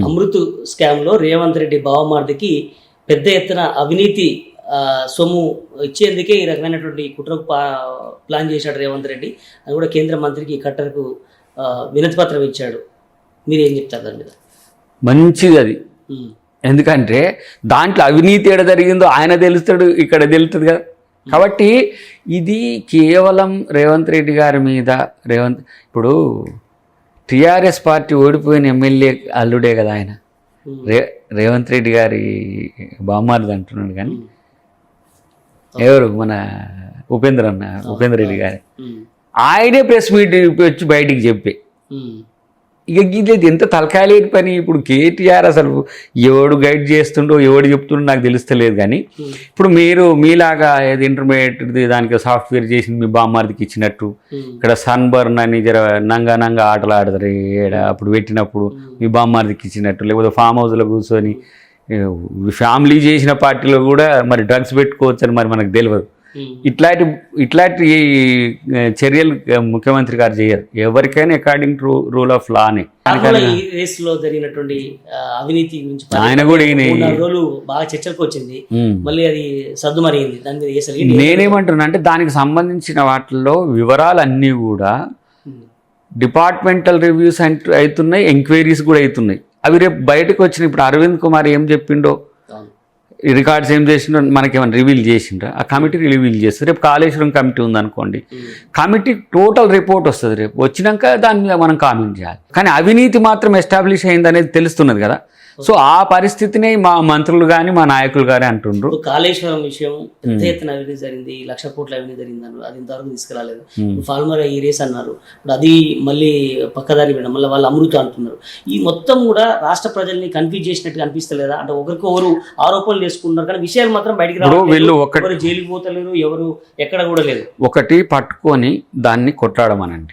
అమృత్ స్కామ్లో రేవంత్ రెడ్డి బావమార్దికి పెద్ద ఎత్తున అవినీతి సొమ్ము ఇచ్చేందుకే ఈ రకమైనటువంటి కుట్రకు ప్లాన్ చేశాడు రేవంత్ రెడ్డి. అది కూడా కేంద్ర మంత్రికి ఖట్టర్కు వినతి పత్రం ఇచ్చాడు. మీరు ఏం చెప్తారు దాని మీద? మంచిది అది. ఎందుకంటే దాంట్లో అవినీతి ఎక్కడ జరిగిందో ఆయన తెలుస్తాడు, ఇక్కడ తెలుస్తుంది కదా. కాబట్టి ఇది కేవలం రేవంత్ రెడ్డి గారి మీద ఇప్పుడు టీఆర్ఎస్ పార్టీ ఓడిపోయిన ఎమ్మెల్యే అల్లుడే కదా ఆయన. రేవంత్ రెడ్డి గారి బామ్మారిది అంటున్నాడు, కానీ ఎవరు మన ఉపేంద్ర రెడ్డి గారి ఆయనే ప్రెస్ మీట్ వచ్చి బయటికి చెప్పి ఇక ఇది ఎంత తలకాయలేని పని. ఇప్పుడు కేటీఆర్ అసలు ఎవడు గైడ్ చేస్తుండో ఎవడు చెప్తుండో నాకు తెలుస్తలేదు. కానీ ఇప్పుడు మీరు మీలాగా ఏది ఇంటర్మీడియట్ దానికి సాఫ్ట్వేర్ చేసింది మీ బామ్మార్దికి ఇచ్చినట్టు, ఇక్కడ సన్ బర్న్ అని జర నంగా ఆటలు ఆడతారు అప్పుడు పెట్టినప్పుడు మీ బామ్మార్దికి ఇచ్చినట్టు, లేకపోతే ఫామ్ హౌస్లో కూర్చొని ఫ్యామిలీ చేసిన పార్టీలో కూడా మరి డ్రగ్స్ పెట్టుకోవచ్చు అని మరి మనకు తెలియదు. ఇట్లాంటి చర్యలు ముఖ్యమంత్రి గారు చేయరు. ఎవరికైనా according to rule of law అని. జరిగినటువంటి అవినీతి గురించి ఆయన కూడా రోజులు బాగా చర్చలకు వచ్చింది, మళ్ళీ అది సద్దుమరిగింది. దాని మీద నేనేమంటున్నా అంటే దానికి సంబంధించిన వాటిల్లో వివరాలన్నీ కూడా డిపార్ట్మెంటల్ రివ్యూస్ అవుతున్నాయి, ఎంక్వైరీస్ కూడా అవుతున్నాయి. అవి రేపు బయటకు వచ్చినాయి. ఇప్పుడు అరవింద్ కుమార్ ఏం చెప్పిండో, రికార్డ్స్ ఏం చేసిండో మనకేమైనా రివీల్ చేసిండ్రా? ఆ కమిటీ రివీల్ చేస్తుంది. రేపు కాళేశ్వరం కమిటీ ఉందనుకోండి, కమిటీ టోటల్ రిపోర్ట్ వస్తుంది. రేపు వచ్చినాక దాని మీద మనం కామెంట్ చేయాలి. కానీ అవినీతి మాత్రం ఎస్టాబ్లిష్ అయింది అనేది తెలుస్తున్నది కదా. సో ఆ పరిస్థితిని మా మంత్రులు కానీ మా నాయకులు కానీ అంటుండ్రు. కాళేశ్వరం విషయం పెద్ద ఎత్తున అవినీతి జరిగింది, 1,00,000 కోట్ల అవినీతి జరిగింది అన్నారు. అది ఇంతవరకు తీసుకురాలేదు. ఫార్మర్ ఈ రేస్ అన్నారు, ఇప్పుడు అది మళ్ళీ పక్కదారి వినడం మళ్ళీ వాళ్ళు అమృత అంటున్నారు. ఈ మొత్తం కూడా రాష్ట్ర ప్రజల్ని కన్ఫ్యూజ్ చేసినట్టు అనిపిస్తలేదా? అంటే ఒకరికొకరు ఆరోపణలు చేసుకుంటున్నారు, కానీ విషయాలు మాత్రం బయటికి రావట్లేదు. ఎవరు జైలుకి పోతలేరు, ఎవరు ఎక్కడ కూడా లేదు. ఒకటి పట్టుకొని దాన్ని కొట్లాడమనండి.